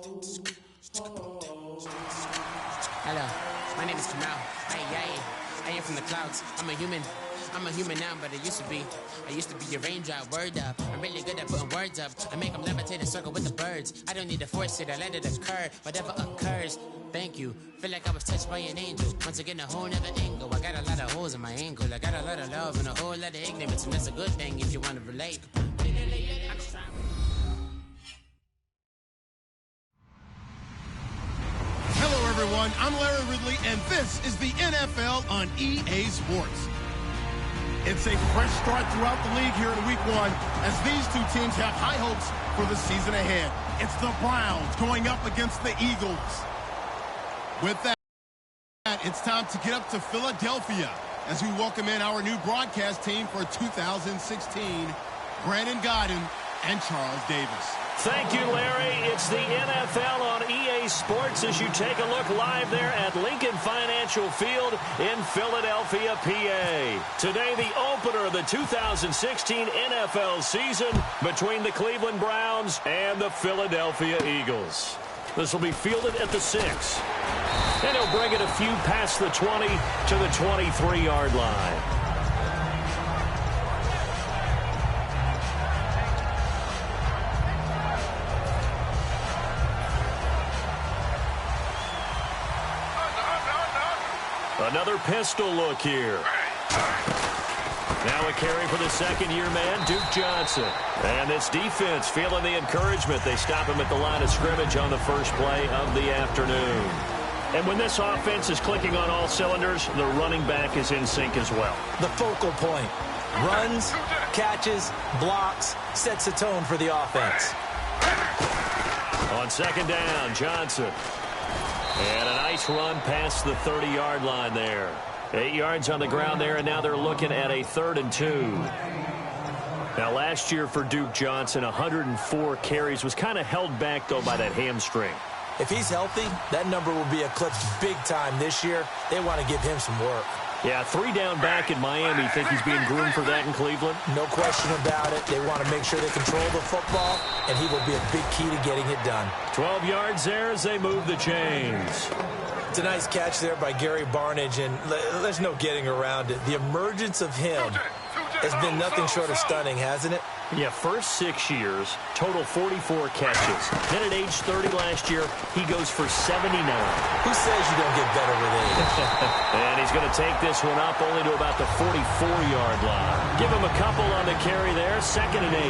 Hello, my name is Kamal. I am from the clouds. I'm a human now, but I used to be a raindrop. Word up, I'm really good at putting words up. I make them levitate and circle with the birds. I don't need to force it, I let it occur. Whatever occurs, thank you. Feel like I was touched by an angel. Once again, a whole nother angle. I got a lot of holes in my angle. I got a lot of love and a whole lot of ignorance, and that's a good thing if you want to relate. I'm just trying. Hello, everyone. I'm Larry Ridley, and this is the NFL on EA Sports. It's a fresh start throughout the league here in Week 1 as these two teams have high hopes for the season ahead. It's the Browns going up against the Eagles. With that, it's time to get up to Philadelphia as we welcome in our new broadcast team for 2016, Brandon Godden and Charles Davis. Thank you, Larry. It's the NFL on EA Sports as you take a look live there at Lincoln Financial Field in Philadelphia, PA. Today, the opener of the 2016 NFL season between the Cleveland Browns and the Philadelphia Eagles. This will be fielded at the 6. And he'll bring it a few past the 20 to the 23-yard line. Another pistol look here. Now a carry for the second-year man, Duke Johnson. And this defense feeling the encouragement. They stop him at the line of scrimmage on the first play of the afternoon. And when this offense is clicking on all cylinders, the running back is in sync as well. The focal point. Runs, catches, blocks, sets the tone for the offense. On second down, Johnson. And a nice run past the 30-yard line there. 8 yards on the ground there, and now they're looking at a 3rd and 2. Now, last year for Duke Johnson, 104 carries, was kind of held back, though, by that hamstring. If he's healthy, that number will be eclipsed big time this year. They want to give him some work. Yeah, 3 down back in Miami. Think he's being groomed for that in Cleveland? No question about it. They want to make sure they control the football, and he will be a big key to getting it done. 12 yards there as they move the chains. It's a nice catch there by Gary Barnidge, and there's no getting around it. The emergence of him has been nothing short of stunning, hasn't it? Yeah, first 6 years, total 44 catches. Then at age 30 last year, he goes for 79. Who says you don't get better with age? And he's going to take this one up only to about the 44-yard line. Give him a couple on the carry there, 2nd and 8.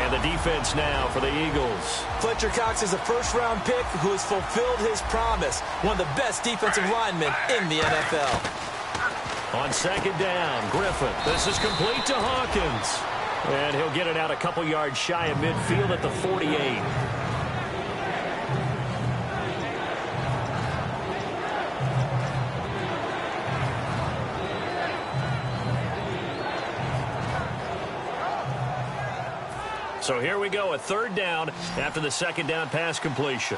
And the defense now for the Eagles. Fletcher Cox is a first-round pick who has fulfilled his promise. One of the best defensive linemen in the NFL. On second down, Griffin. This is complete to Hawkins. And he'll get it out a couple yards shy of midfield at the 48. So here we go, a 3rd down after the second down pass completion.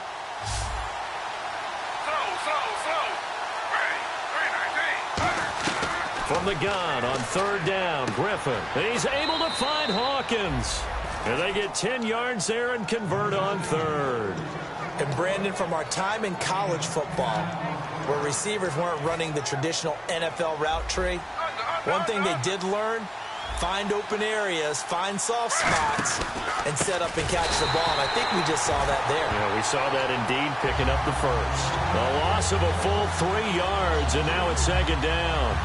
From the gun on 3rd down, Griffin. He's able to find Hawkins. And they get 10 yards there and convert on 3rd. And Brandon, from our time in college football, where receivers weren't running the traditional NFL route tree, one thing they did learn, find open areas, find soft spots, and set up and catch the ball. And I think we just saw that there. Yeah, we saw that indeed, picking up the first. A loss of a full 3 yards, and now it's 2nd down.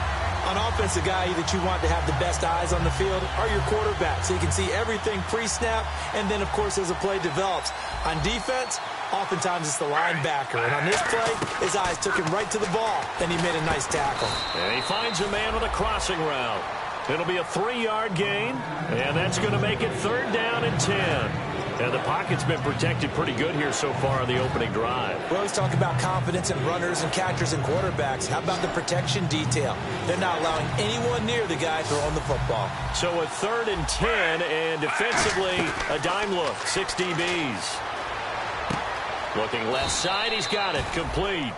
On offense, the guy that you want to have the best eyes on the field are your quarterback, so you can see everything pre-snap, and then, of course, as the play develops. On defense, oftentimes it's the linebacker. And on this play, his eyes took him right to the ball, and he made a nice tackle. And he finds a man with a crossing route. It'll be a 3-yard gain, and that's going to make it 3rd down and 10. And the pocket's been protected pretty good here so far on the opening drive. We always talk about confidence in runners and catchers and quarterbacks. How about the protection detail? They're not allowing anyone near the guy throwing the football. So a 3rd and 10, and defensively, a dime look, 6 DBs. Looking left side, he's got it, complete.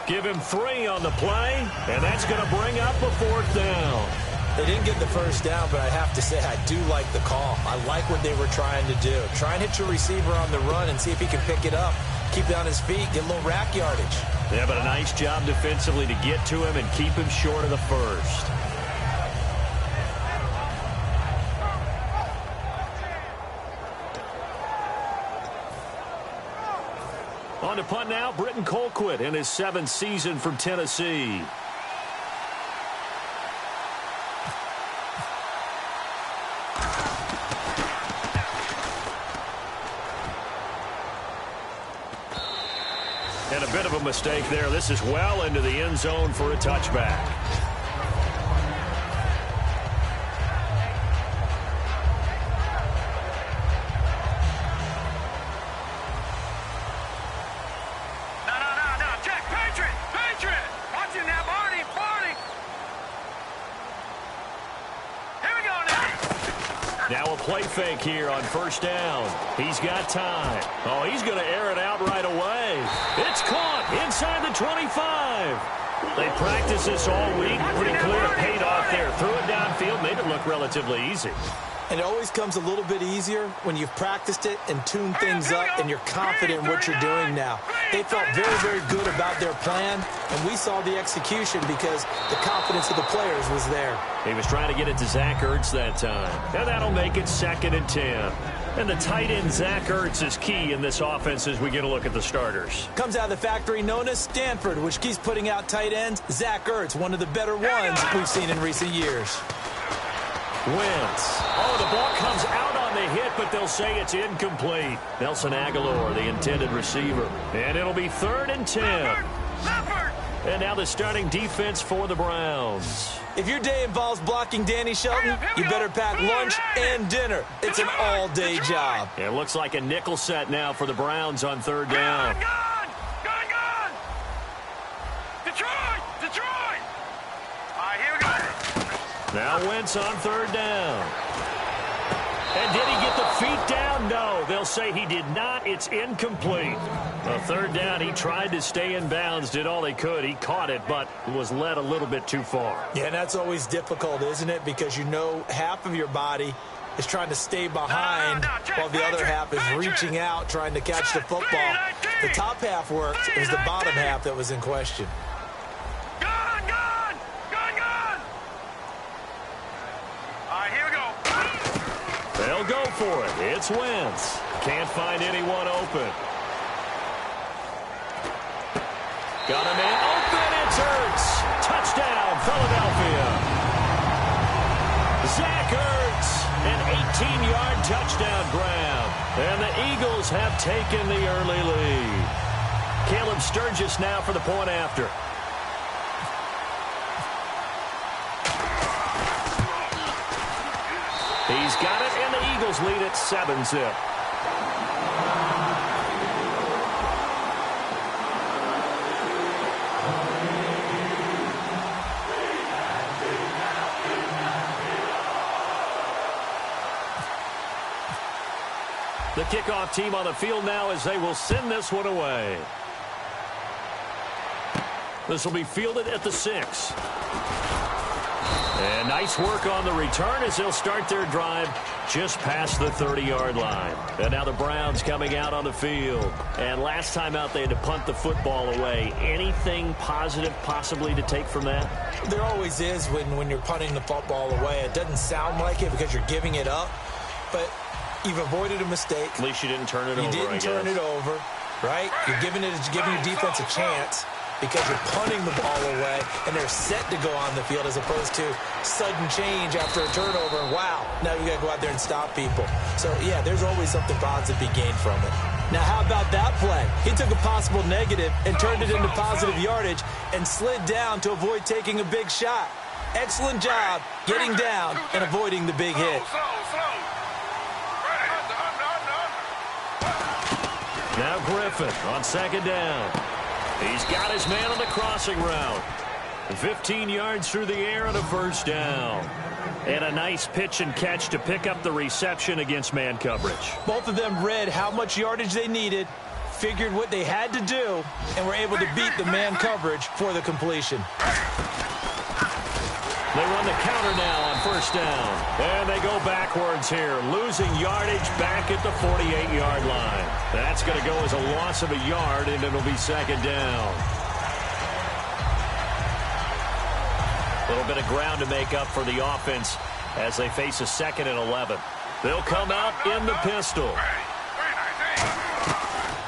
Give him 3 on the play, and that's going to bring up a 4th down. They didn't get the first down, but I have to say I do like the call. I like what they were trying to do. Try and hit your receiver on the run and see if he can pick it up. Keep it on his feet, get a little rack yardage. Yeah, but a nice job defensively to get to him and keep him short of the first. On to punt now, Britton Colquitt in his 7th season from Tennessee. And a bit of a mistake there. This is well into the end zone for a touchback. No. Check. Patriot. Watch him now, Barney. Here we go now. Now a play fake here on first down. He's got time. Oh, he's going to air it out right away. It's caught inside the 25. They practiced this all week. Pretty clear it paid off there. Threw it downfield, made it look relatively easy. And it always comes a little bit easier when you've practiced it and tuned things up and you're confident in what you're doing now. They felt very, very good about their plan, and we saw the execution because the confidence of the players was there. He was trying to get it to Zach Ertz that time. And that'll make it 2nd and 10. And the tight end, Zach Ertz, is key in this offense as we get a look at the starters. Comes out of the factory known as Stanford, which keeps putting out tight ends. Zach Ertz, one of the better ones we've seen in recent years. Wentz. Oh, the ball comes out on the hit, but they'll say it's incomplete. Nelson Aguilar, the intended receiver. And it'll be 3rd and 10. And now the starting defense for the Browns. If your day involves blocking Danny Shelton, you better pack lunch and dinner. It's an all-day job. It looks like a nickel set now for the Browns on 3rd down. Gone! Detroit! All right, here we go. Now Wentz on 3rd down. And did he get the feet down? No, they'll say he did not. It's incomplete. A 3rd down, he tried to stay in bounds, did all he could. He caught it, but was led a little bit too far. Yeah, and that's always difficult, isn't it? Because you know half of your body is trying to stay behind while the other half is reaching out, trying to catch the football. The top half worked. It was the bottom half that was in question. Gone! All right, here we go. They'll go for it. It's Wentz. Can't find anyone open. Got a man open. It's Ertz. Touchdown, Philadelphia. Zach Ertz, an 18-yard touchdown grab. And the Eagles have taken the early lead. Caleb Sturgis now for the point after. He's got it, and the Eagles lead at 7-zip. The kickoff team on the field now as they will send this one away. This will be fielded at the 6. And nice work on the return as they'll start their drive just past the 30-yard line. And now the Browns coming out on the field. And last time out they had to punt the football away. Anything positive possibly to take from that? There always is when you're punting the football away. It doesn't sound like it because you're giving it up, but you've avoided a mistake. At least you didn't turn it over, You didn't turn it over, right? You're giving your defense a chance because you're punting the ball away, and they're set to go on the field as opposed to sudden change after a turnover. And wow, now you got to go out there and stop people. So, yeah, there's always something positive to be gained from it. Now, how about that play? He took a possible negative and turned it into positive yardage and slid down to avoid taking a big shot. Excellent job getting down and avoiding the big hit. Now Griffin on 2nd down. He's got his man on the crossing route. 15 yards through the air and a 1st down. And a nice pitch and catch to pick up the reception against man coverage. Both of them read how much yardage they needed, figured what they had to do, and were able to beat the man coverage for the completion. They run the counter now on first down. And they go backwards here, losing yardage back at the 48-yard line. That's going to go as a loss of a yard, and it'll be second down. A little bit of ground to make up for the offense as they face a 2nd and 11. They'll come out in the pistol.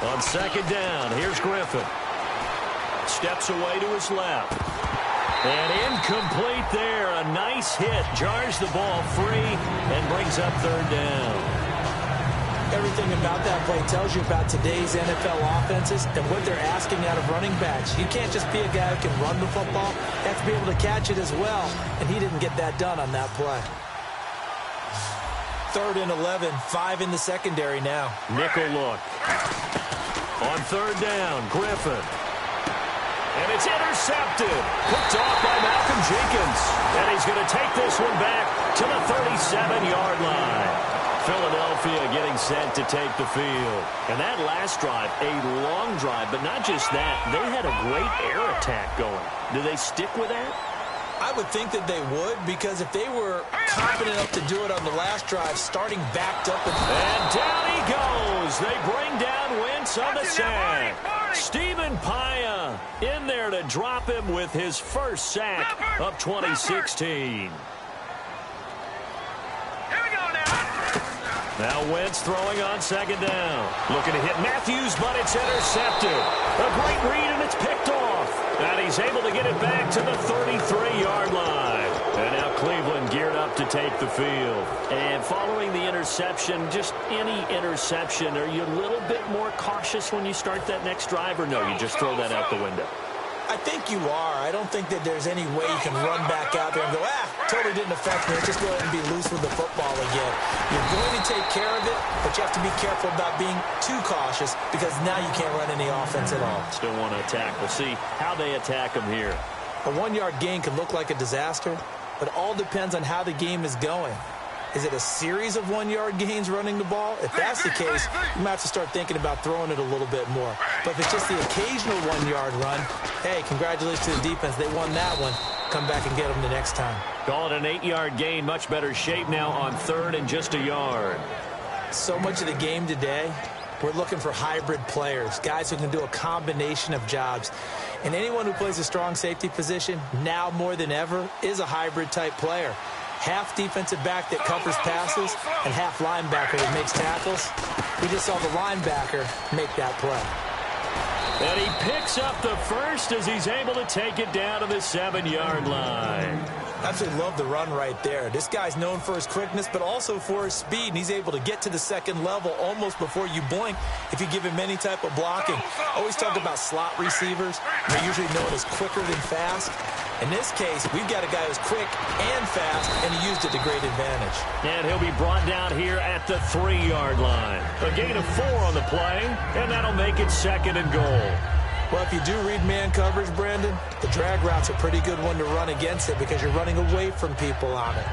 On second down, here's Griffin. Steps away to his left. And incomplete there. A nice hit. Jars the ball free and brings up third down. Everything about that play tells you about today's NFL offenses and what they're asking out of running backs. You can't just be a guy who can run the football. You have to be able to catch it as well, and he didn't get that done on that play. 3rd and 11, 5 in the secondary now. Nickel look. On third down, Griffin. And it's intercepted. Picked off by Malcolm Jenkins. And he's going to take this one back to the 37-yard line. Philadelphia getting set to take the field. And that last drive, a long drive, but not just that. They had a great air attack going. Do they stick with that? I would think that they would, because if they were confident enough to do it on the last drive, starting backed up. And down he goes. They bring down Wentz on the sack. Stephen Paya in there to drop him with his first sack of 2016. Now Wentz throwing on second down. Looking to hit Matthews, but it's intercepted. A great read, and it's picked off. And he's able to get it back to the 33-yard line. And now Cleveland geared up to take the field. And following the interception, just any interception, are you a little bit more cautious when you start that next drive, or no, you just throw that out the window? I think you are. I don't think that there's any way you can run back out there and go, totally didn't affect me. Just go ahead and be loose with the football again. You're going to take care of it, but you have to be careful about being too cautious, because now you can't run any offense at all. Still want to attack. We'll see how they attack them here. A 1-yard gain could look like a disaster, but it all depends on how the game is going. Is it a series of 1-yard gains running the ball? If that's the case, you might have to start thinking about throwing it a little bit more. But if it's just the occasional 1-yard run, hey, congratulations to the defense. They won that one. Come back and get them the next time. Call it an 8-yard gain. Much better shape now on third and just a yard. So much of the game today, we're looking for hybrid players, guys who can do a combination of jobs. And anyone who plays a strong safety position, now more than ever, is a hybrid type player. Half defensive back that covers passes and half linebacker that makes tackles. We just saw the linebacker make that play. And he picks up the first as he's able to take it down to the 7-yard line. Absolutely love the run right there. This guy's known for his quickness, but also for his speed, and he's able to get to the second level almost before you blink if you give him any type of blocking. Always talk about slot receivers. They're usually known as quicker than fast. In this case, we've got a guy who's quick and fast, and he used it to great advantage. And he'll be brought down here at the 3-yard line. A gain of 4 on the play, and that'll make it 2nd and goal. Well, if you do read man coverage, Brandon, the drag route's a pretty good one to run against it because you're running away from people on it.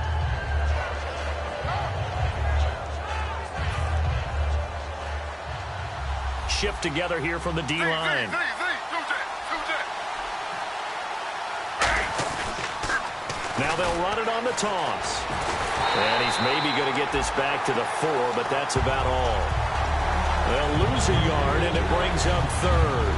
Shift together here from the D-line. Now they'll run it on the toss. And he's maybe going to get this back to the 4, but that's about all. They'll lose a yard, and it brings up third.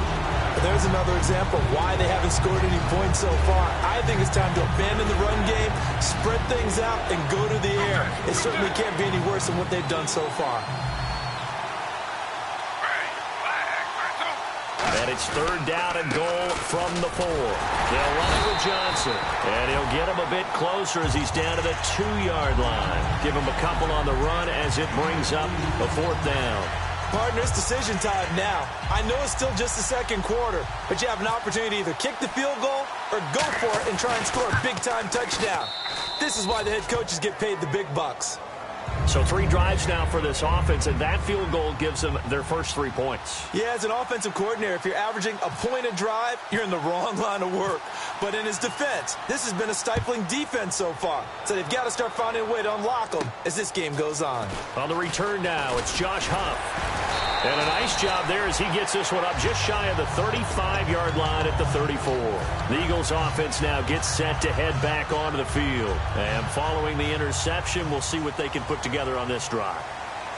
There's another example of why they haven't scored any points so far. I think it's time to abandon the run game, spread things out, and go to the air. It certainly can't be any worse than what they've done so far. And it's 3rd down and goal from the 4. They'll run it with Johnson. And he'll get him a bit closer as he's down to the 2-yard line. Give him a couple on the run as it brings up a 4th down. Partner, it's decision time now. I know it's still just the second quarter, but you have an opportunity to either kick the field goal or go for it and try and score a big-time touchdown. This is why the head coaches get paid the big bucks. So 3 drives now for this offense, and that field goal gives them their first 3 points. Yeah, as an offensive coordinator, if you're averaging a point a drive, you're in the wrong line of work. But in his defense, this has been a stifling defense so far. So they've got to start finding a way to unlock them as this game goes on. On the return now, it's Josh Huff. And a nice job there as he gets this one up just shy of the 35-yard line at the 34. The Eagles offense now gets set to head back onto the field. And following the interception, we'll see what they can put together on this drive.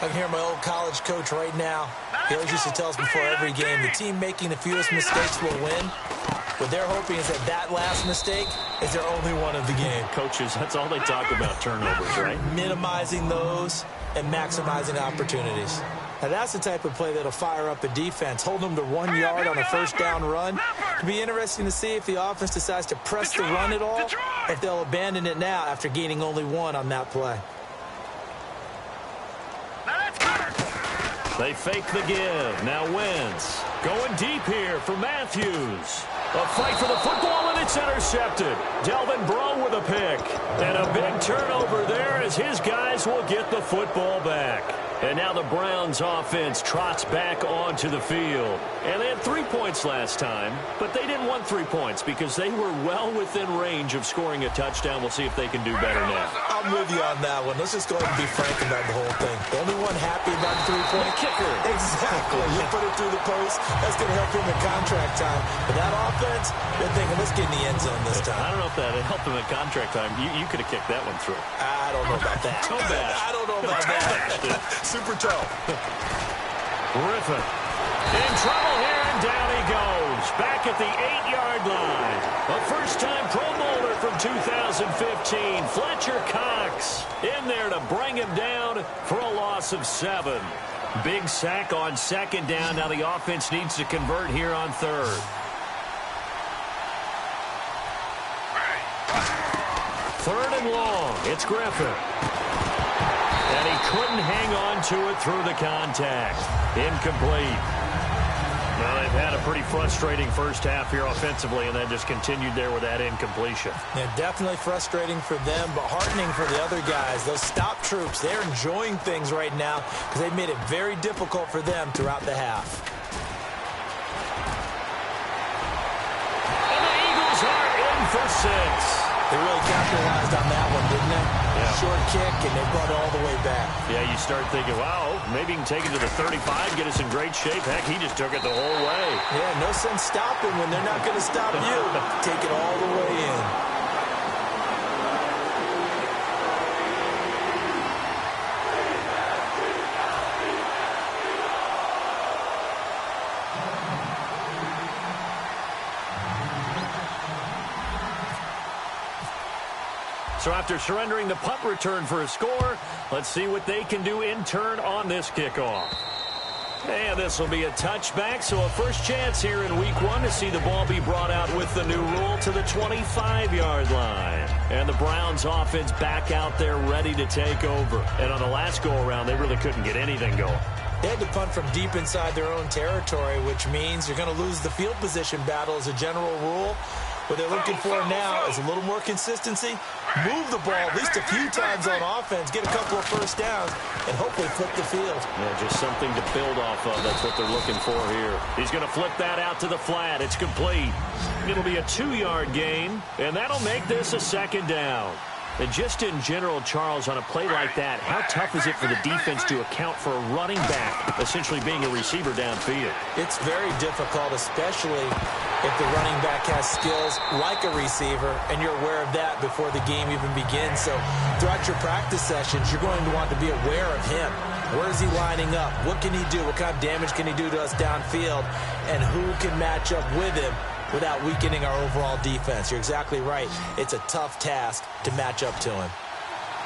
I can hear my old college coach right now. He always used to tell us before every game, the team making the fewest mistakes will win. What they're hoping is that last mistake is their only one of the game. Coaches, that's all they talk about, turnovers, right? Minimizing those and maximizing opportunities. Now, that's the type of play that'll fire up a defense. Hold them to 1 yard on a first down run. It'll be interesting to see if the offense decides to press the run at all, or if they'll abandon it now after gaining only 1 on that play. They fake the give. Now Wentz going deep here for Matthews. A fight for the football, and it's intercepted. Delvin Breaux with a pick. And a big turnover there as his guys will get the football back. And now the Browns offense trots back onto the field. And they had 3 points last time, but they didn't want 3 points because they were well within range of scoring a touchdown. We'll see if they can do better now. I'm with you on that one. Let's just go ahead and be frank about the whole thing. The only one happy about the 3-point kicker. Exactly. You put it through the post. That's going to help him in contract time. But that offense, they're thinking, let's get in the end zone this time. I don't know if that helped him in contract time. You could have kicked that one through. I don't know about that. I don't know about that. Super toe. Griffin in trouble here, and down he goes. Back at the 8-yard line. A first-time Pro Bowler from 2015, Fletcher Cox, in there to bring him down for a loss of 7. Big sack on second down. Now the offense needs to convert here on third. Third and long. It's Griffin. And he couldn't hang on to it through the contact. Incomplete. Now, they've had a pretty frustrating first half here offensively, and then just continued there with that incompletion. Yeah, definitely frustrating for them, but heartening for the other guys. Those stop troops, they're enjoying things right now because they've made it very difficult for them throughout the half. And the Eagles are in for 6. They really capitalized on that one, didn't they? Yeah. Short kick, and they brought it all the way back. Yeah, you start thinking, wow, maybe he can take it to the 35, get us in great shape. Heck, he just took it the whole way. Yeah, no sense stopping when they're not going to stop you. Take it all the way in. So after surrendering the punt return for a score, let's see what they can do in turn on this kickoff. And this will be a touchback, so a first chance here in week 1 to see the ball be brought out with the new rule to the 25-yard line. And the Browns offense back out there ready to take over. And on the last go-around, they really couldn't get anything going. They had to punt from deep inside their own territory, which means you're going to lose the field position battle as a general rule. What they're looking for now is a little more consistency, move the ball at least a few times on offense, get a couple of first downs, and hopefully flip the field. Yeah, just something to build off of. That's what they're looking for here. He's going to flip that out to the flat. It's complete. It'll be a 2-yard gain, and that'll make this a second down. And just in general, Charles, on a play like that, how tough is it for the defense to account for a running back essentially being a receiver downfield? It's very difficult, especially if the running back has skills like a receiver, and you're aware of that before the game even begins. So throughout your practice sessions, you're going to want to be aware of him. Where is he lining up? What can he do? What kind of damage can he do to us downfield? And who can match up with him without weakening our overall defense? You're exactly right. It's a tough task to match up to him.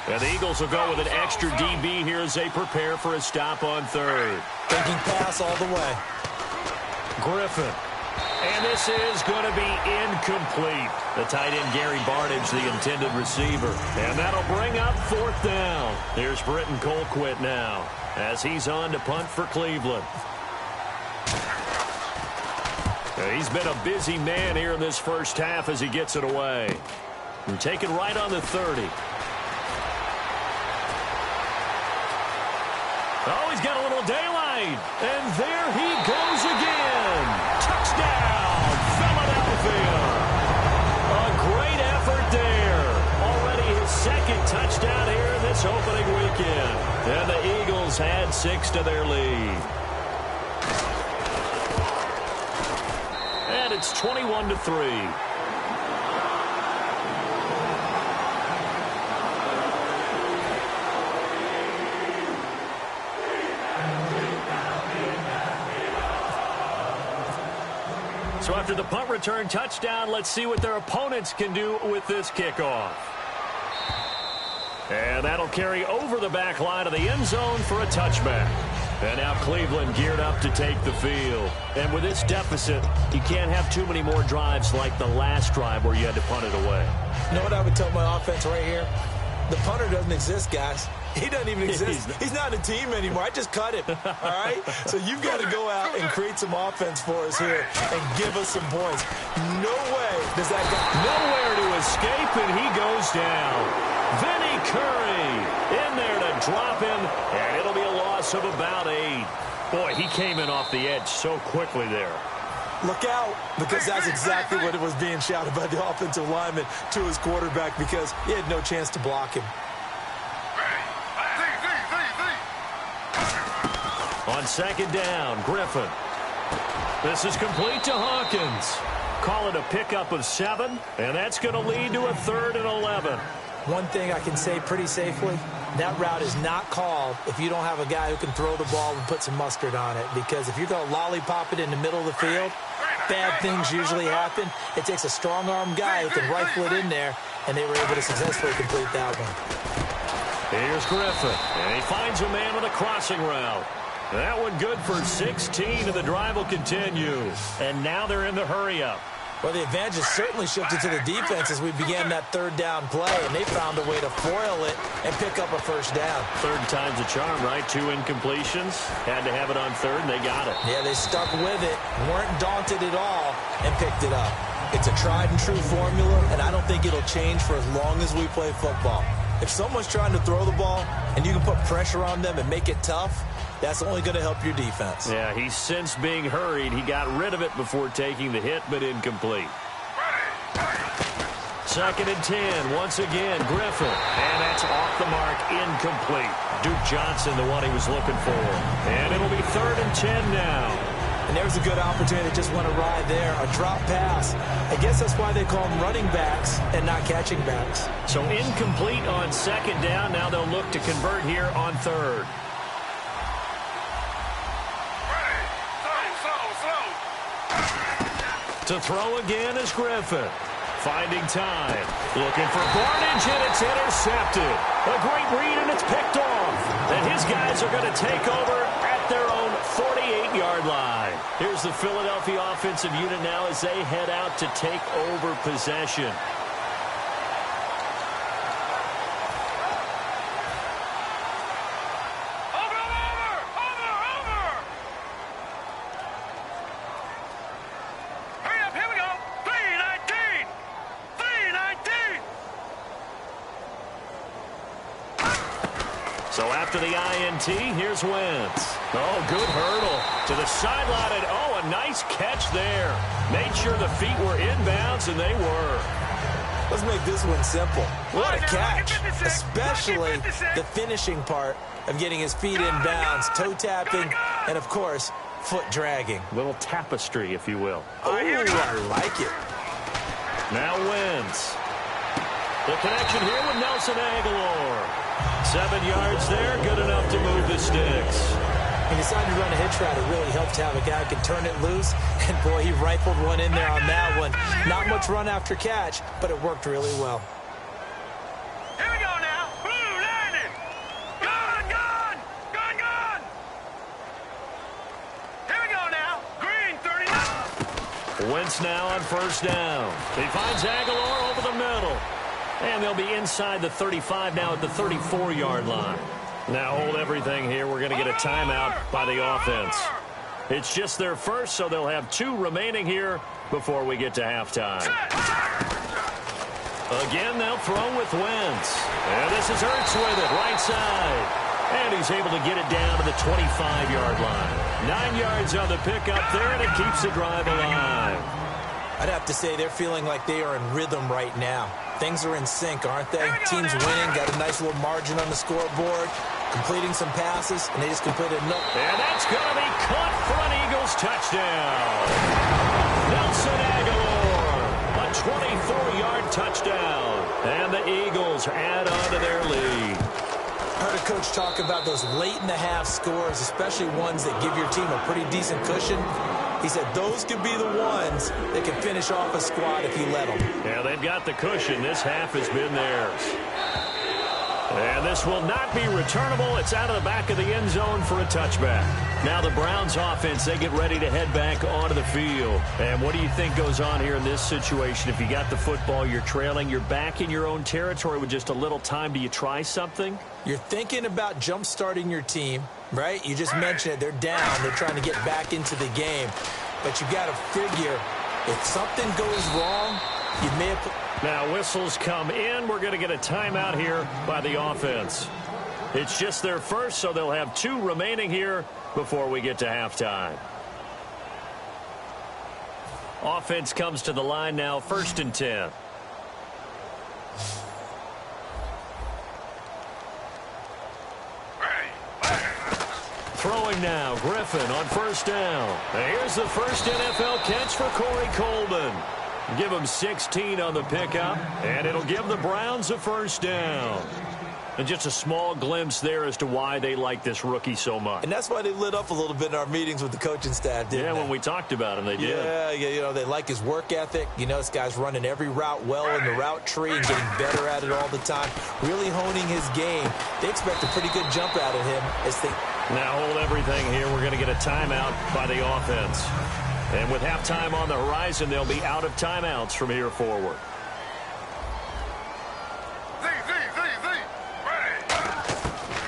And the Eagles will go with an extra DB here as they prepare for a stop on third. Thinking pass all the way. Griffin. And this is going to be incomplete. The tight end, Gary Barnage, the intended receiver. And that'll bring up fourth down. Here's Britton Colquitt now as he's on to punt for Cleveland. He's been a busy man here in this first half as he gets it away. And taken right on the 30. Oh, he's got a little daylight. And there he goes again. Touchdown, Philadelphia. A great effort there. Already his second touchdown here in this opening weekend. And the Eagles had 6 to their lead. that, it's 21-3. So after the punt return touchdown, let's see what their opponents can do with this kickoff. And that'll carry over the back line of the end zone for a touchback. And now Cleveland geared up to take the field. And with this deficit, you can't have too many more drives like the last drive where you had to punt it away. You know what I would tell my offense right here? The punter doesn't exist, guys. He doesn't even exist. He's not a team anymore. I just cut him, all right? So you've got to go out and create some offense for us here and give us some points. No way does that guy. Nowhere to escape, and he goes down. Vinny Curry in there to drop him, and it'll be a loss of about 8. Boy, he came in off the edge so quickly there. Look out, because that's exactly what it was being shouted by the offensive lineman to his quarterback because he had no chance to block him. On second down, Griffin. This is complete to Hawkins. Call it a pickup of 7, and that's going to lead to a 3rd and 11. One thing I can say pretty safely, that route is not called if you don't have a guy who can throw the ball and put some mustard on it. Because if you're going to lollipop it in the middle of the field, bad things usually happen. It takes a strong-arm guy who can rifle it in there, and they were able to successfully complete that one. Here's Griffin, and he finds a man with a crossing route. That one good for 16, and the drive will continue. And now they're in the hurry-up. Well, the advantage has certainly shifted to the defense as we began that 3rd down play, and they found a way to foil it and pick up a 1st down. 3rd time's a charm, right? 2 incompletions. Had to have it on 3rd, and they got it. Yeah, they stuck with it, weren't daunted at all, and picked it up. It's a tried-and-true formula, and I don't think it'll change for as long as we play football. If someone's trying to throw the ball, and you can put pressure on them and make it tough, that's only going to help your defense. Yeah, he's since being hurried. He got rid of it before taking the hit, but incomplete. 2nd and 10, once again, Griffin. And that's off the mark, incomplete. Duke Johnson, the one he was looking for. And it'll be 3rd and 10 now. And there's a good opportunity to just want to ride there, a drop pass. I guess that's why they call them running backs and not catching backs. So incomplete on 2nd down. Now they'll look to convert here on 3rd. To throw again is Griffin. Finding time. Looking for Barnage, and it's intercepted. A great read, and it's picked off. And his guys are going to take over at their own 48-yard line. Here's the Philadelphia offensive unit now as they head out to take over possession. So after the INT, here's Wentz. Oh, good hurdle to the sideline, and oh, a nice catch there. Made sure the feet were inbounds, and they were. Let's make this one simple. What a catch, especially the finishing part of getting his feet inbounds, toe tapping, and of course, foot dragging. Little tapestry, if you will. Oh, I like it. Now Wentz. The connection here with Nelson Aguilar. 7 yards there, good enough to move the sticks. He decided to run a hitch route. It really helped to have a guy who can turn it loose. And, boy, he rifled one in there on that one. Not much run after catch, but it worked really well. Here we go now. Blue landed. Gone, gone. Gone, gone. Here we go now. Green 39. Wentz now on 1st down. He finds Aguilar over the middle. And they'll be inside the 35 now at the 34-yard line. Now hold everything here. We're going to get a timeout by the offense. It's just their first, so they'll have 2 remaining here before we get to halftime. Again, they'll throw with Wentz. And this is Ertz with it, right side. And he's able to get it down to the 25-yard line. 9 yards on the pickup there, and it keeps the drive alive. I'd have to say they're feeling like they are in rhythm right now. Things are in sync, aren't they? Team's winning, got a nice little margin on the scoreboard, completing some passes, and they just completed another. And that's going to be caught for an Eagles touchdown. Nelson 24-yard touchdown. And the Eagles add on to their lead. I heard a coach talk about those late-in-the-half scores, especially ones that give your team a pretty decent cushion. He said those could be the ones that can finish off a squad if you let them. Yeah, they've got the cushion. This half has been theirs. And this will not be returnable. It's out of the back of the end zone for a touchback. Now the Browns offense, they get ready to head back onto the field. And what do you think goes on here in this situation? If you got the football, you're trailing, you're back in your own territory with just a little time. Do you try something? You're thinking about jump-starting your team, right? You just mentioned it. They're down. They're trying to get back into the game. But you got to figure if something goes wrong, you may have... Now whistles come in. We're going to get a timeout here by the offense. It's just their first, so they'll have 2 remaining here before we get to halftime. Offense comes to the line now, 1st and 10. Throwing now, Griffin on 1st down. And here's the first NFL catch for Corey Coleman. Give him 16 on the pickup, and it'll give the Browns a 1st down. And just a small glimpse there as to why they like this rookie so much. And that's why they lit up a little bit in our meetings with the coaching staff, didn't they? When we talked about him, they did. Yeah, you know, they like his work ethic. You know, this guy's running every route well in the route tree and getting better at it all the time, really honing his game. They expect a pretty good jump out of him as they... Now hold everything here. We're going to get a timeout by the offense. And with halftime on the horizon, they'll be out of timeouts from here forward.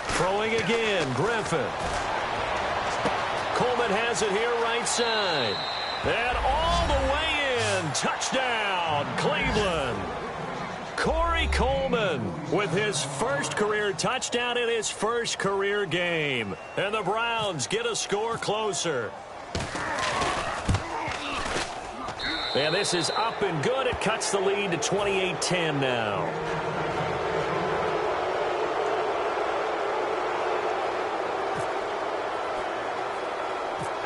Throwing again, Griffin. Coleman has it here right side. And all the way in. Touchdown, Cleveland. Corey Coleman with his first career touchdown in his first career game. And the Browns get a score closer. And this is up and good. It cuts the lead to 28-10 now.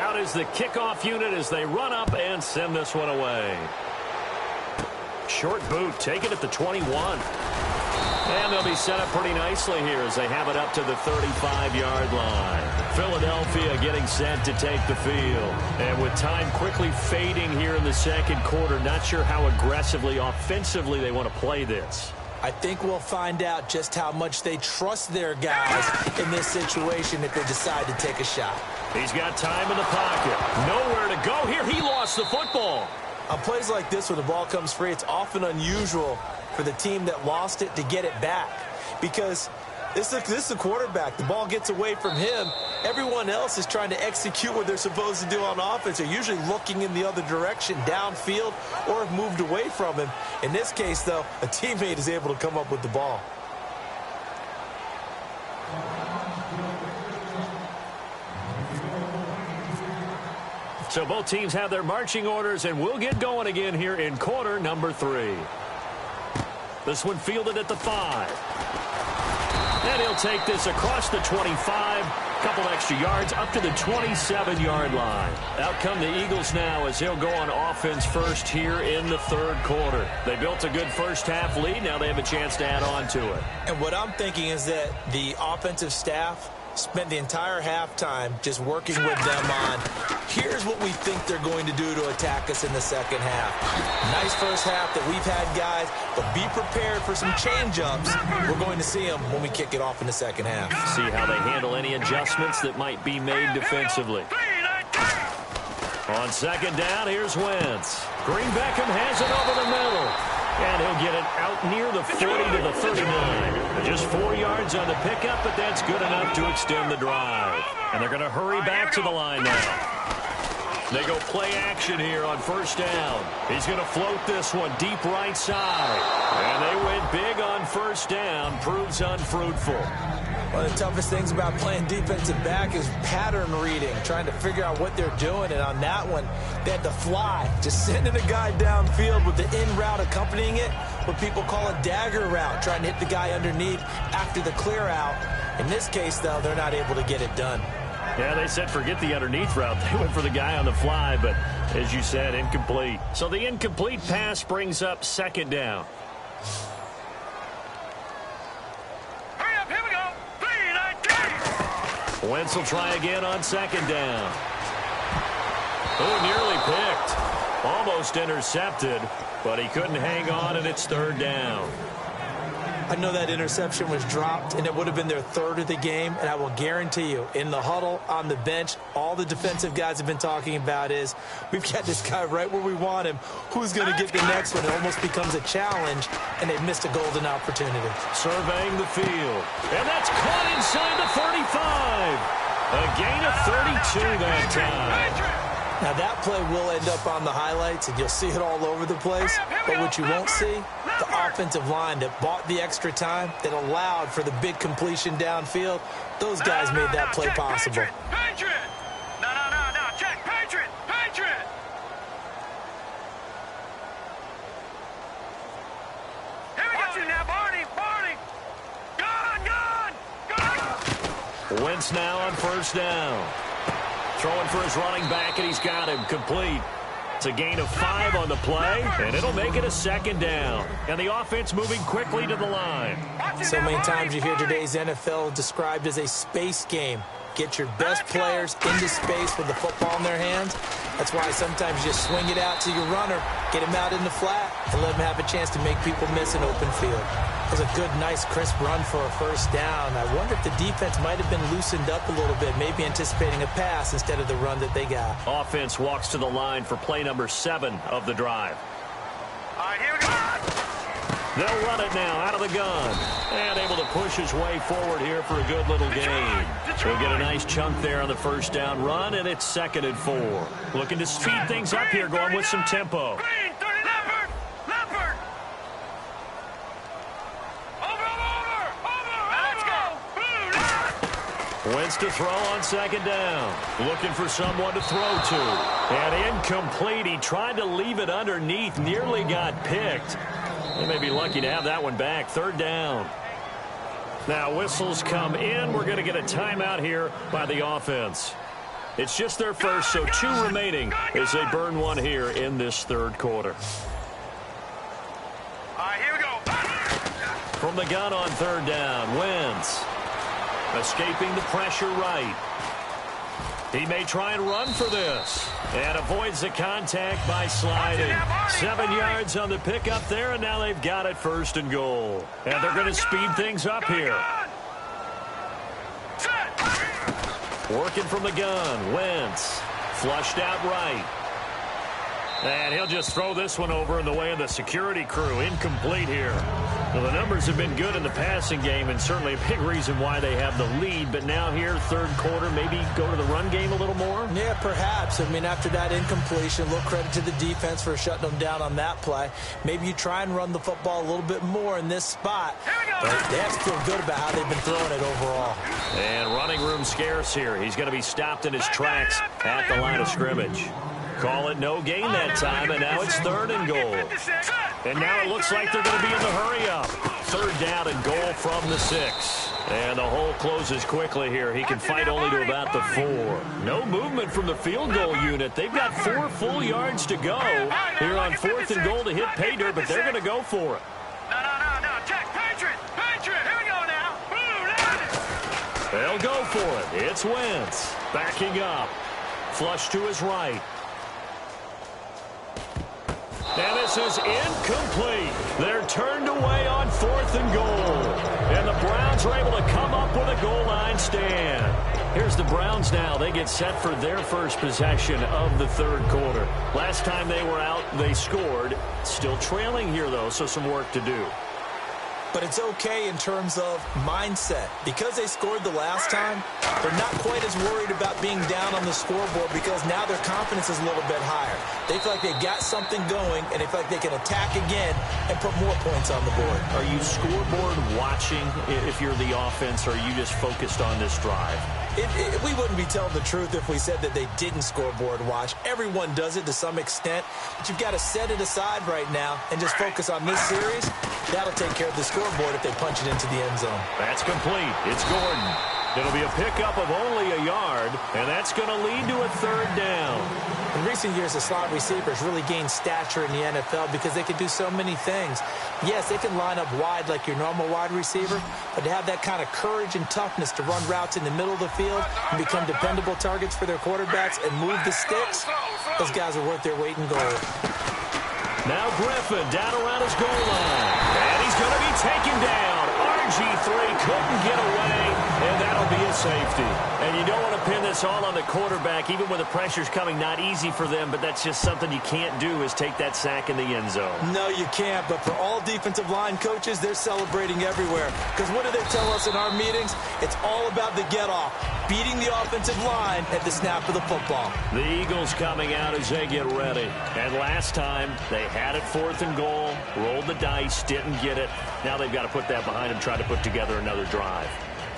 Out is the kickoff unit as they run up and send this one away. Short boot taken at the 21. And they'll be set up pretty nicely here as they have it up to the 35-yard line. Philadelphia getting set to take the field. And with time quickly fading here in the second quarter, not sure how aggressively, offensively they want to play this. I think we'll find out just how much they trust their guys in this situation if they decide to take a shot. He's got time in the pocket. Nowhere to go here. He lost the football. On plays like this where the ball comes free, it's often unusual for the team that lost it to get it back. Because this is the quarterback. The ball gets away from him. Everyone else is trying to execute what they're supposed to do on offense. They're usually looking in the other direction, downfield, or have moved away from him. In this case, though, a teammate is able to come up with the ball. So both teams have their marching orders, and we'll get going again here in quarter number 3. This one fielded at the 5. And he'll take this across the 25. Couple extra yards up to the 27-yard line. Out come the Eagles now as he'll go on offense first here in the third quarter. They built a good first half lead. Now they have a chance to add on to it. And what I'm thinking is that the offensive staff spent the entire halftime just working with them on, here's what we think they're going to do to attack us in the second half. Nice first half that we've had, guys, but be prepared for some change-ups. We're going to see them when we kick it off in the second half. See how they handle any adjustments that might be made defensively. On second down, here's Wentz. Green Beckham has it over the middle. And he'll get it out near the 40 to the 39. Just 4 yards on the pickup, but that's good enough to extend the drive. And they're going to hurry back to the line now. They go play action here on first down. He's going to float this one deep right side. And they went big on first down. Proves unfruitful. One of the toughest things about playing defensive back is pattern reading, trying to figure out what they're doing. And on that one, they had to fly, just sending a guy downfield with the in route accompanying it, what people call a dagger route, trying to hit the guy underneath after the clear out. In this case, though, they're not able to get it done. Yeah, they said forget the underneath route. They went for the guy on the fly, but as you said, incomplete. So the incomplete pass brings up second down. Hurry up, here we go. 3, 9, 10. Wentz will try again on second down. Oh, nearly picked. Almost intercepted, but he couldn't hang on, and it's third down. I know that interception was dropped, and it would have been their third of the game, and I will guarantee you, in the huddle, on the bench, all the defensive guys have been talking about is, we've got this guy right where we want him. Who's going to get the next one? It almost becomes a challenge, and they've missed a golden opportunity. Surveying the field, and that's caught inside the 35. A gain of 32 that time. Now, that play will end up on the highlights, and you'll see it all over the place. But what you won't see, the offensive line that bought the extra time, that allowed for the big completion downfield, those guys made that play possible. Patriot! No, check, Patriot! Patriot! Here we go. Now, Barney! Gone! Wentz now on first down. Throwing for his running back, and he's got him complete. It's a gain of 5 on the play, and it'll make it a second down. And the offense moving quickly to the line. So many times you hear today's NFL described as a space game. Get your best players into space with the football in their hands. That's why sometimes you just swing it out to your runner, get him out in the flat, and let him have a chance to make people miss an open field. It was a good, nice, crisp run for a first down. I wonder if the defense might have been loosened up a little bit, maybe anticipating a pass instead of the run that they got. Offense walks to the line for play number 7 of the drive. All right, here we go. They'll run it now out of the gun. And able to push his way forward here for a good little gain. He'll get a nice chunk there on the first down run, and it's 2nd and 4. Looking to speed things up here, going with some tempo. Green, 30, Leopard. Over. Let's go. Blue, Wentz to throw on second down. Looking for someone to throw to. And incomplete. He tried to leave it underneath. Nearly got picked. They may be lucky to have that one back. Third down. Now whistles come in. We're going to get a timeout here by the offense. It's just their first, so 2 remaining as they burn one here in this third quarter. All right, here we go. From the gun on third down, Wentz escaping the pressure right. He may try and run for this. And avoids the contact by sliding. 7 yards on the pickup there, and now they've got it 1st and goal. And they're going to speed things up here. Working from the gun, Wentz. Flushed out right. And he'll just throw this one over in the way of the security crew. Incomplete here. Well, the numbers have been good in the passing game, and certainly a big reason why they have the lead. But now here, third quarter, maybe go to the run game a little more? Yeah, perhaps. I mean, after that incompletion, a little credit to the defense for shutting them down on that play. Maybe you try and run the football a little bit more in this spot. But they have to feel good about how they've been throwing it overall. And running room scarce here. He's going to be stopped in his tracks at the line of scrimmage. Call it no gain that time, and now it's 3rd and goal. And now it looks like they're going to be in the hurry-up. 3rd down and goal from the 6. And the hole closes quickly here. He can fight only to about the 4. No movement from the field goal unit. They've got 4 full yards to go here on 4th and goal to hit pay dirt, but they're going to go for it. No. Check, Patriot. Here we go now. Blue, they'll go for it. It's Wentz backing up. Flush to his right. And this is incomplete. They're turned away on 4th and goal. And the Browns are able to come up with a goal line stand. Here's the Browns now. They get set for their first possession of the third quarter. Last time they were out, they scored. Still trailing here, though, so some work to do. But it's okay in terms of mindset. Because they scored the last time, they're not quite as worried about being down on the scoreboard because now their confidence is a little bit higher. They feel like they've got something going, and they feel like they can attack again and put more points on the board. Are you scoreboard watching if you're the offense, or are you just focused on this drive? We wouldn't be telling the truth if we said that they didn't scoreboard watch. Everyone does it to some extent, but you've got to set it aside right now and just focus on this series. That'll take care of the scoreboard if they punch it into the end zone. That's complete. It's Gordon. It'll be a pickup of only a yard, and that's going to lead to a third down. In recent years, the slot receivers really gained stature in the NFL because they can do so many things. Yes, they can line up wide like your normal wide receiver, but to have that kind of courage and toughness to run routes in the middle of the field and become dependable targets for their quarterbacks and move the sticks, those guys are worth their weight in gold. Now Griffin down around his goal line, and he's going to be taken down. RG3 couldn't get away, and that'll be a safety. And you don't want to pin this all on the quarterback, even when the pressure's coming. Not easy for them, but that's just something you can't do, is take that sack in the end zone. No, you can't, but for all defensive line coaches, they're celebrating everywhere. Because what do they tell us in our meetings? It's all about the get-off, beating the offensive line at the snap of the football. The Eagles coming out as they get ready. And last time, they had it 4th and goal, rolled the dice, didn't get it. Now they've got to put that behind them, try to put together another drive.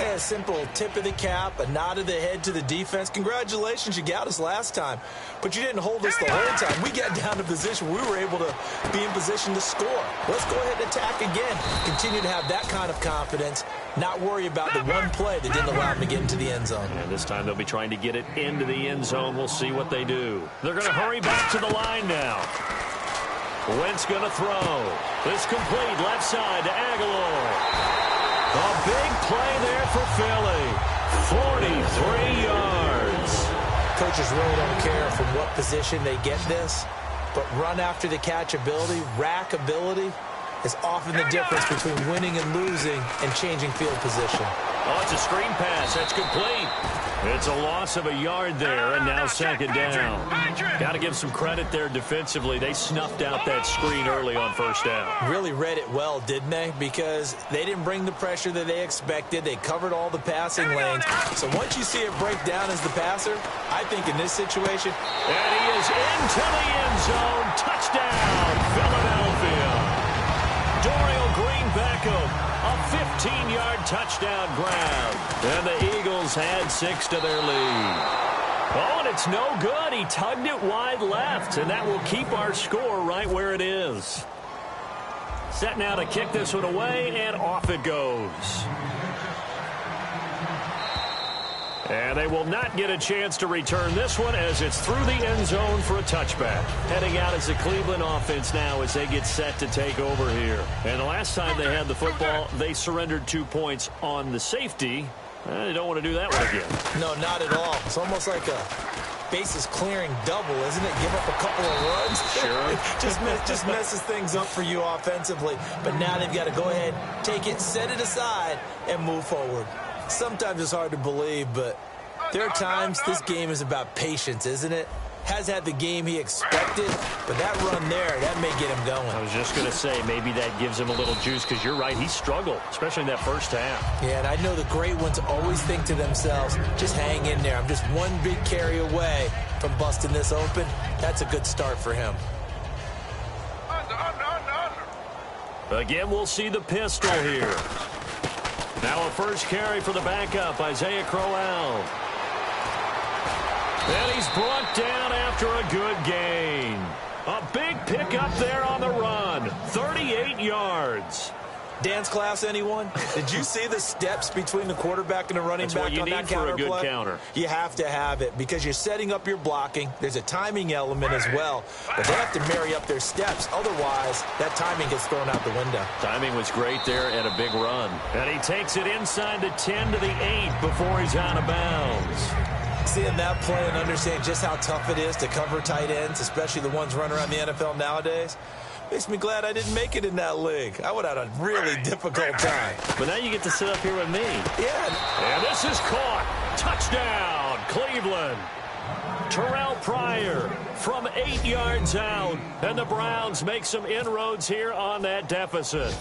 A simple tip of the cap, a nod of the head to the defense. Congratulations, you got us last time. But you didn't hold us the whole time. We got down to position. We were able to be in position to score. Let's go ahead and attack again. Continue to have that kind of confidence. Not worry about the one play that didn't allow them to get into the end zone. And this time they'll be trying to get it into the end zone. We'll see what they do. They're going to hurry back to the line now. Wentz going to throw. This complete left side to Aguilar. A big play there for Philly. 43 yards. Coaches really don't care from what position they get this, but run after the catch ability, rack ability, is often the difference between winning and losing and changing field position. Oh, it's a screen pass. That's complete. It's a loss of a yard there, and now second down. Got to give some credit there defensively. They snuffed out that screen early on first down. Really read it well, didn't they? Because they didn't bring the pressure that they expected. They covered all the passing lanes. So once you see it break down as the passer, I think in this situation... And he is into the end zone. Touchdown, Philadelphia. Dorial Green Beckham. A 15-yard touchdown grab. And the Eagles had 6 to their lead. Oh, and it's no good. He tugged it wide left, and that will keep our score right where it is. Set now to kick this one away, and off it goes. And they will not get a chance to return this one as it's through the end zone for a touchback. Heading out as the Cleveland offense now as they get set to take over here. And the last time they had the football, they surrendered 2 points on the safety. They don't want to do that one again. No, not at all. It's almost like a bases clearing double, isn't it? Give up a couple of runs. Sure. just messes things up for you offensively. But now they've got to go ahead, take it, set it aside, and move forward. Sometimes it's hard to believe, but there are times this game is about patience, isn't it? Has had the game he expected, but that run there, that may get him going. I was just going to say, maybe that gives him a little juice, because you're right, he struggled, especially in that first half. Yeah, and I know the great ones always think to themselves, just hang in there. I'm just one big carry away from busting this open. That's a good start for him. Again, we'll see the pistol here. Now a first carry for the backup, Isaiah Crowell. And he's brought down after a good gain. A big pickup there on the run. 38 yards. Dance class, anyone? Did you see the steps between the quarterback and the running That's back what you on need that for counter a good play? counter. You have to have it because you're setting up your blocking. There's a timing element as well. But they have to marry up their steps. Otherwise, that timing gets thrown out the window. Timing was great there and a big run. And he takes it inside the 10 to the 8 before he's out of bounds. Seeing that play and understanding just how tough it is to cover tight ends, especially the ones running around the NFL nowadays, makes me glad I didn't make it in that league. I would have had a really difficult time. But now you get to sit up here with me. Yeah. And this is caught. Touchdown, Cleveland. Terrell Pryor from 8 yards out. And the Browns make some inroads here on that deficit.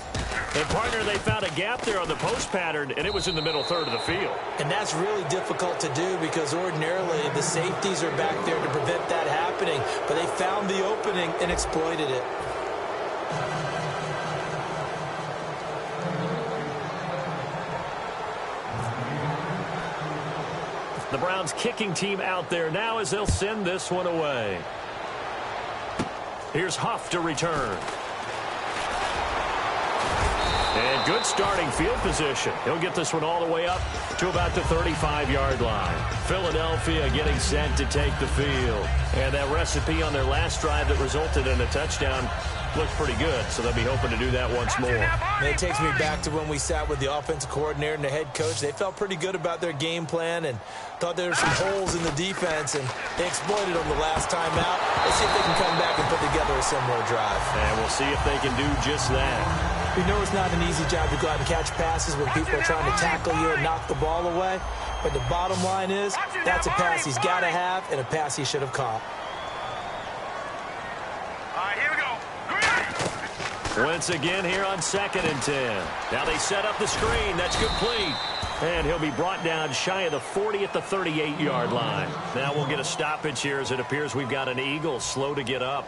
And, partner, they found a gap there on the post pattern, and it was in the middle third of the field. And that's really difficult to do because ordinarily the safeties are back there to prevent that happening. But they found the opening and exploited it. The Browns kicking team out there now as they'll send this one away. Here's Huff to return. And good starting field position. He'll get this one all the way up to about the 35-yard line. Philadelphia getting set to take the field. And that recipe on their last drive that resulted in a touchdown looks pretty good, so they'll be hoping to do that once more. And it takes me back to when we sat with the offensive coordinator and the head coach. They felt pretty good about their game plan and thought there were some holes in the defense, and they exploited them the last time out. Let's see if they can come back and put together a similar drive. And we'll see if they can do just that. We know it's not an easy job to go out and catch passes when people are trying to tackle you and knock the ball away. But the bottom line is, that's a pass he's got to have and a pass he should have caught. All right, here we go. Once again here on 2nd and 10. Now they set up the screen. That's complete. And he'll be brought down shy of the 40 at the 38-yard line. Now we'll get a stoppage here as it appears we've got an Eagle slow to get up.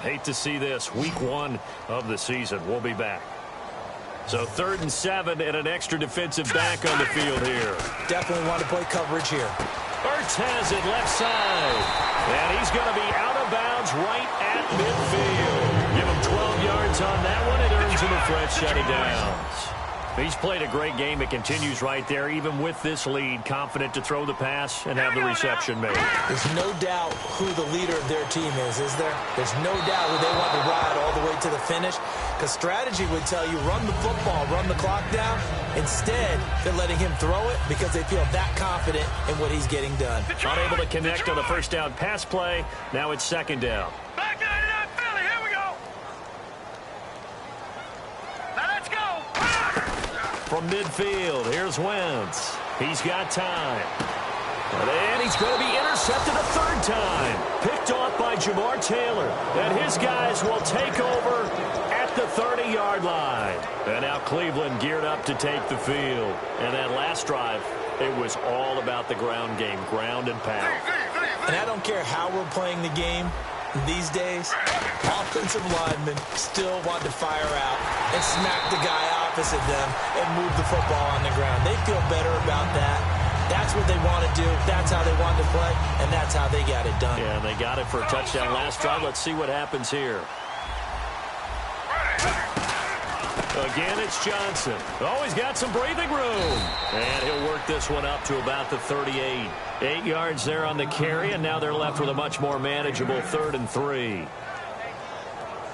Hate to see this. Week 1 of the season. We'll be back. So 3rd and 7 and an extra defensive back on the field here. Definitely want to play coverage here. Ertz has it left side. And he's going to be out of bounds right at midfield. Give him 12 yards on that one. It earns him a fresh set of downs. He's played a great game. It continues right there, even with this lead. Confident to throw the pass and have the reception made. There's no doubt who the leader of their team is there? There's no doubt who they want to ride all the way to the finish. Because strategy would tell you, run the football, run the clock down. Instead, they're letting him throw it because they feel that confident in what he's getting done. Unable to connect on the first down pass play. Now it's 2nd down. Back 99 Philly, here we go. Now let's go. From midfield, here's Wentz. He's got time. And he's going to be intercepted a 3rd time. Picked off by Jamar Taylor. And his guys will take over at the 30-yard line. And now Cleveland geared up to take the field. And that last drive, it was all about the ground game, ground and pound. And I don't care how we're playing the game these days, offensive linemen still want to fire out and smack the guy opposite them and move the football on the ground. They feel better about that. That's what they want to do. That's how they want to play, and that's how they got it done. Yeah, they got it for a touchdown last drive. Let's see what happens here. Again, it's Johnson. Oh, he's got some breathing room. And he'll work this one up to about the 38. 8 yards there on the carry, and now they're left with a much more manageable 3rd and 3.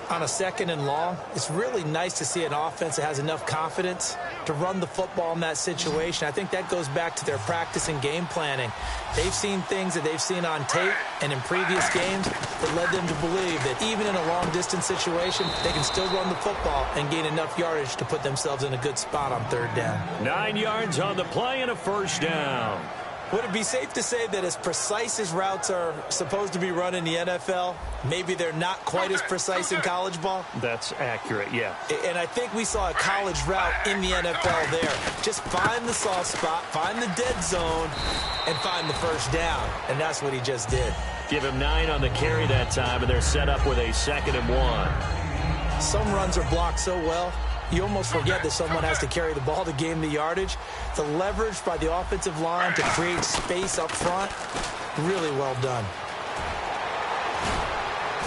On a 2nd and long, it's really nice to see an offense that has enough confidence to run the football in that situation. I think that goes back to their practice and game planning. They've seen things that they've seen on tape and in previous games that led them to believe that even in a long-distance situation, they can still run the football and gain enough yardage to put themselves in a good spot on 3rd down. 9 yards on the play and a 1st down. Would it be safe to say that as precise as routes are supposed to be run in the NFL, maybe they're not quite as precise in college ball? That's accurate, yeah. And I think we saw a college route in the NFL there. Just find the soft spot, find the dead zone, and find the 1st down. And that's what he just did. Give him 9 on the carry that time, and they're set up with a 2nd and 1. Some runs are blocked so well, you almost forget that someone has to carry the ball to gain the yardage. The leverage by the offensive line to create space up front, really well done.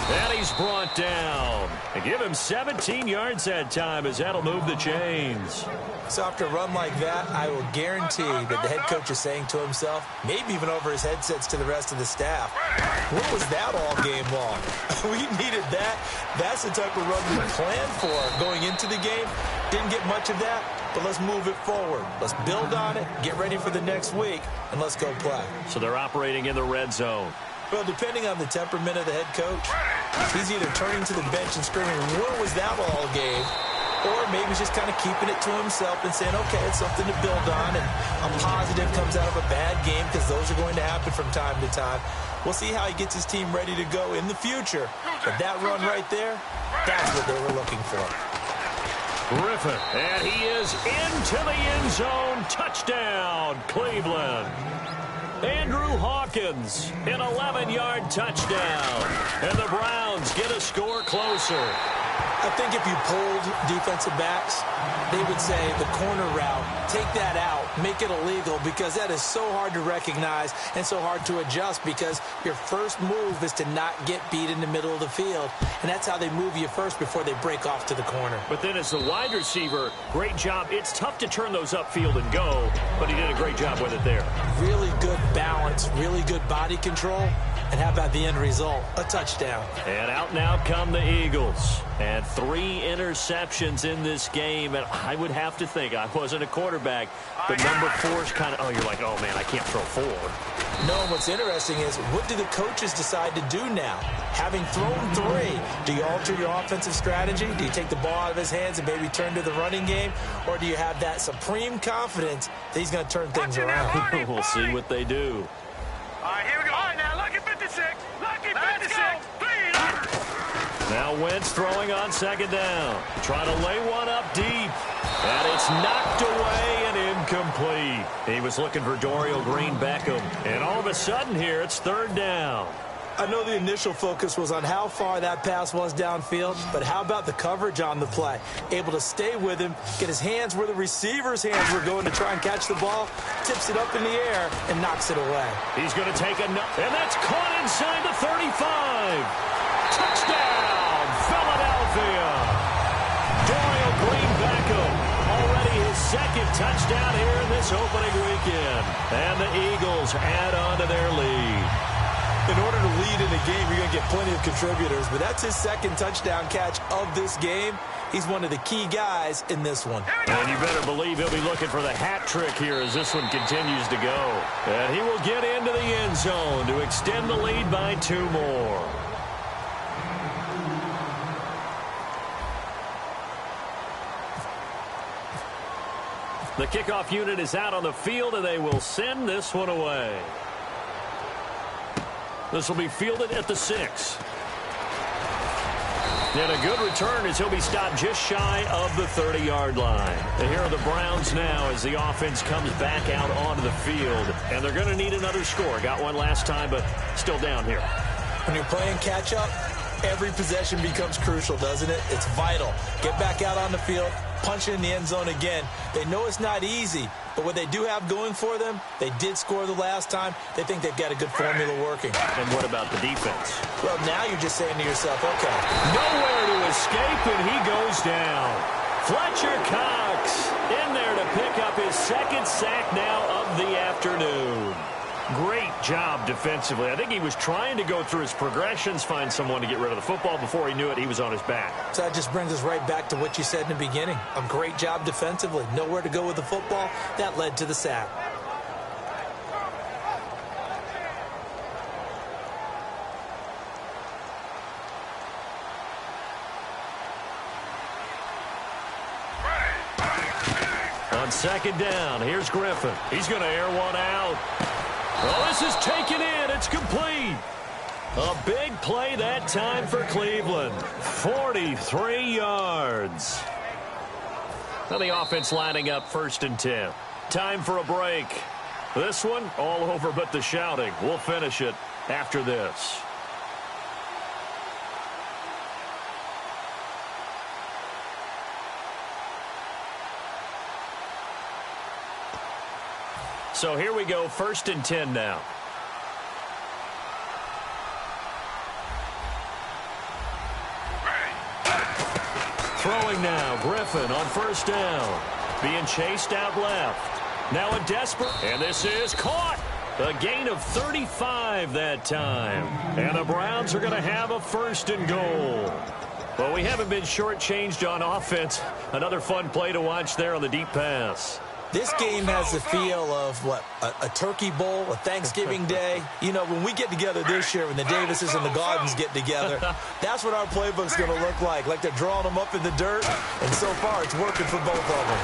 And he's brought down. And give him 17 yards that time as that'll move the chains. So after a run like that, I will guarantee that the head coach is saying to himself, maybe even over his headsets to the rest of the staff, what was that all game long? We needed that. That's the type of run we planned for going into the game. Didn't get much of that, but let's move it forward. Let's build on it, get ready for the next week, and let's go play. So they're operating in the red zone. Well, depending on the temperament of the head coach, he's either turning to the bench and screaming, what was that all game? Or maybe he's just kind of keeping it to himself and saying, okay, it's something to build on, and a positive comes out of a bad game because those are going to happen from time to time. We'll see how he gets his team ready to go in the future. But that run right there, that's what they were looking for. Griffin, and he is into the end zone. Touchdown, Cleveland. Andrew Hawkins, an 11-yard touchdown. And the Browns get a score closer. I think if you polled defensive backs, they would say the corner route, take that out, make it illegal, because that is so hard to recognize and so hard to adjust, because your first move is to not get beat in the middle of the field, and that's how they move you first before they break off to the corner. But then as the wide receiver, great job. It's tough to turn those upfield and go, but he did a great job with it there. Really good balance, really good body control. And how about the end result? A touchdown. And out now come the Eagles. And 3 interceptions in this game. And I would have to think, I wasn't a quarterback, but number 4 is kind of, oh, you're like, oh, man, I can't throw 4. No, what's interesting is, what do the coaches decide to do now? Having thrown 3, do you alter your offensive strategy? Do you take the ball out of his hands and maybe turn to the running game? Or do you have that supreme confidence that he's going to turn things around? We'll see what they do. All right, here we go. All right, now, lucky 56. Lucky 56. Please. Now Wentz throwing on second down. Trying to lay one up deep. And it's knocked away and incomplete. He was looking for Dorial Green-Beckham. And all of a sudden here, it's third down. I know the initial focus was on how far that pass was downfield, but how about the coverage on the play? Able to stay with him, get his hands where the receiver's hands were going to try and catch the ball, tips it up in the air, and knocks it away. He's going to take and that's caught inside the 35. Touchdown, Philadelphia. Dorial Green-Beckham, already his second touchdown here in this opening weekend. And the Eagles add on to their lead. In order to lead in a game, you're going to get plenty of contributors, but that's his second touchdown catch of this game. He's one of the key guys in this one. And you better believe he'll be looking for the hat trick here as this one continues to go. And he will get into the end zone to extend the lead by 2 more. The kickoff unit is out on the field, and they will send this one away. This will be fielded at the 6. And a good return as he'll be stopped just shy of the 30-yard line. And here are the Browns now as the offense comes back out onto the field. And they're going to need another score. Got one last time, but still down here. When you're playing catch-up, every possession becomes crucial, doesn't it? It's vital. Get back out on the field, punch it in the end zone again. They know it's not easy, but what they do have going for them, they did score the last time. They think they've got a good formula working. And what about the defense? Well, now you're just saying to yourself, okay. Nowhere to escape, and he goes down. Fletcher Cox in there to pick up his second sack now of the afternoon. Great job defensively. I think he was trying to go through his progressions, find someone to get rid of the football. Before he knew it, he was on his back. So that just brings us right back to what you said in the beginning. A great job defensively. Nowhere to go with the football. That led to the sack. On second down, here's Griffin. He's going to air one out. Oh, this is taken in. It's complete. A big play that time for Cleveland. 43 yards. Now the offense lining up 1st and 10. Time for a break. This one all over but the shouting. We'll finish it after this. So here we go, 1st and 10 now. Throwing now, Griffin on 1st down. Being chased out left. Now a desperate, and this is caught. A gain of 35 that time. And the Browns are going to have a 1st and goal. Well, we haven't been shortchanged on offense. Another fun play to watch there on the deep pass. This game has the feel of, what, a turkey bowl, a Thanksgiving day. You know, when we get together this year, when the Davises and the Gardens get together, that's what our playbook's going to look like they're drawing them up in the dirt, and so far it's working for both of them.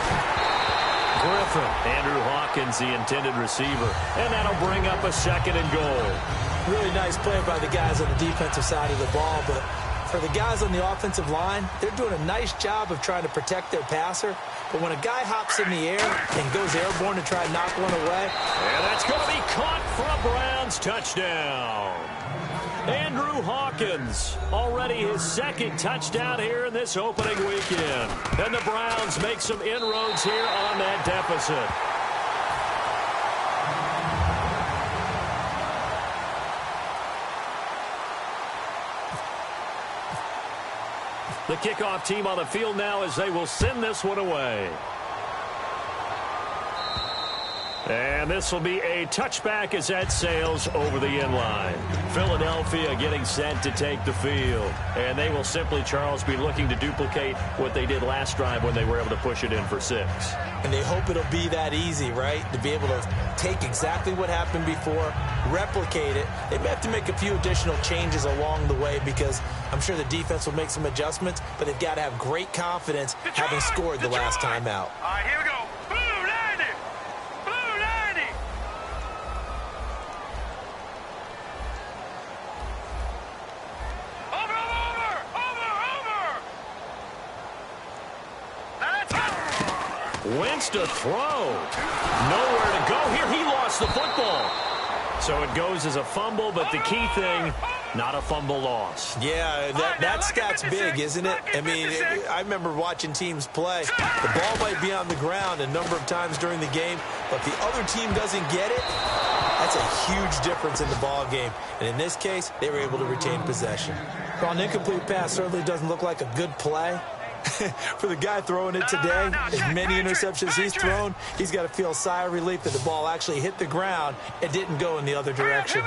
Griffin, Andrew Hawkins, the intended receiver, and that'll bring up a 2nd and goal. Really nice play by the guys on the defensive side of the ball, but for the guys on the offensive line, they're doing a nice job of trying to protect their passer. But when a guy hops in the air and goes airborne to try and knock one away. And that's going to be caught for a Browns touchdown. Andrew Hawkins, already his second touchdown here in this opening weekend. And the Browns make some inroads here on that deficit. The kickoff team on the field now as they will send this one away. And this will be a touchback as that sails over the end line. Philadelphia getting set to take the field. And they will simply, Charles, be looking to duplicate what they did last drive when they were able to push it in for 6. And they hope it'll be that easy, right? To be able to take exactly what happened before, replicate it. They may have to make a few additional changes along the way because I'm sure the defense will make some adjustments, but they've got to have great confidence having scored the last time out. All right, here we go. Blue 90. Blue 90. Over. That's it. Wentz to throw. Nowhere to go here. He lost the football. So it goes as a fumble, but the key thing, not a fumble loss. Yeah, that stat's big, isn't it? I mean, I remember watching teams play. The ball might be on the ground a number of times during the game, but the other team doesn't get it. That's a huge difference in the ball game. And in this case, they were able to retain possession. Well, an incomplete pass certainly doesn't look like a good play. For the guy throwing it today, as many interceptions he's thrown, he's got to feel a sigh of relief that the ball actually hit the ground and didn't go in the other direction.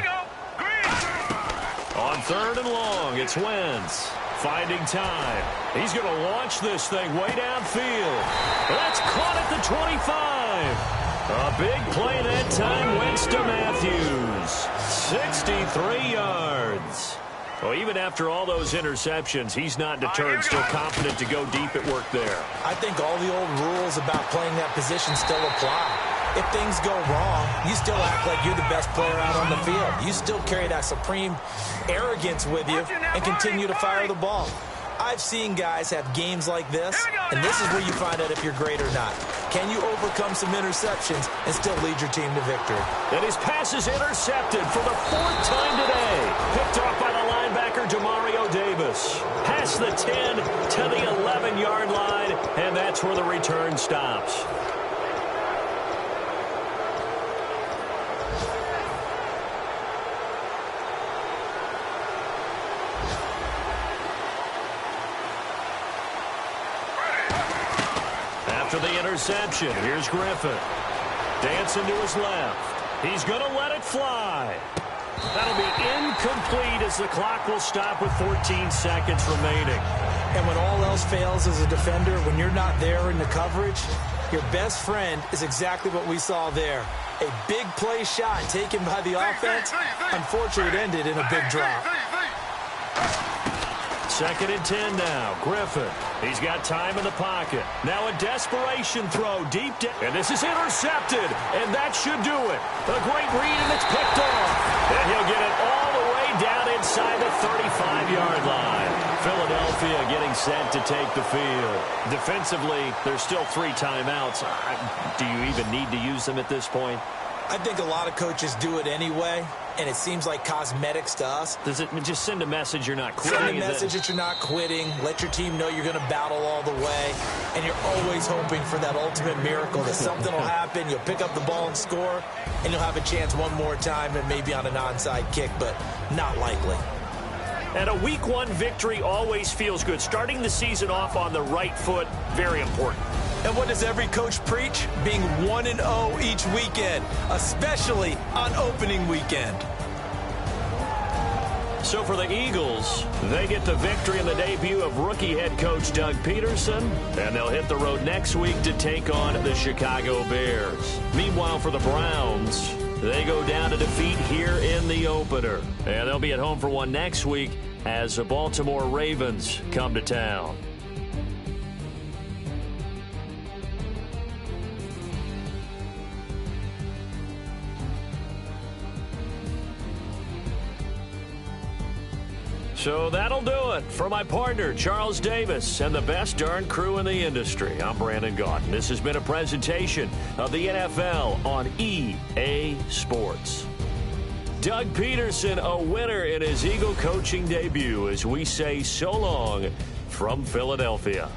On 3rd and long, it's Wentz finding time. He's going to launch this thing way downfield. That's caught at the 25. A big play that time, Wentz to Matthews. 63 yards. Well, even after all those interceptions, he's not deterred, still confident to go deep at work there. I think all the old rules about playing that position still apply. If things go wrong, you still act like you're the best player out on the field. You still carry that supreme arrogance with you and continue to fire the ball. I've seen guys have games like this, and this is where you find out if you're great or not. Can you overcome some interceptions and still lead your team to victory? And his pass is intercepted for the 4th time today. Picked off by the linebacker, Demario Davis. Past the 10 to the 11-yard line, and that's where the return stops. After the interception, here's Griffin. Dancing to his left. He's going to let it fly. That'll be incomplete as the clock will stop with 14 seconds remaining. And when all else fails as a defender, when you're not there in the coverage, your best friend is exactly what we saw there. A big play shot taken by the offense. Unfortunately, it ended in a big drop. 2nd and 10 now. Griffin. He's got time in the pocket. Now a desperation throw deep down. And this is intercepted. And that should do it. A great read, and it's picked off. And he'll get it all the way down inside the 35-yard line. Philadelphia getting set to take the field. Defensively, there's still 3 timeouts. Do you even need to use them at this point? I think a lot of coaches do it anyway, and it seems like cosmetics to us. Does it just send a message you're not quitting? Send a message that you're not quitting. Let your team know you're going to battle all the way, and you're always hoping for that ultimate miracle that something will happen, you'll pick up the ball and score, and you'll have a chance one more time and maybe on an onside kick, but not likely. And a Week 1 victory always feels good. Starting the season off on the right foot, very important. And what does every coach preach? Being 1-0 each weekend, especially on opening weekend. So for the Eagles, they get the victory in the debut of rookie head coach Doug Peterson, and they'll hit the road next week to take on the Chicago Bears. Meanwhile, for the Browns, they go down to defeat here in the opener, and they'll be at home for one next week as the Baltimore Ravens come to town. So that'll do it. For my partner, Charles Davis, and the best darn crew in the industry, I'm Brandon Gaudin. This has been a presentation of the NFL on EA Sports. Doug Peterson, a winner in his Eagle coaching debut, as we say so long from Philadelphia.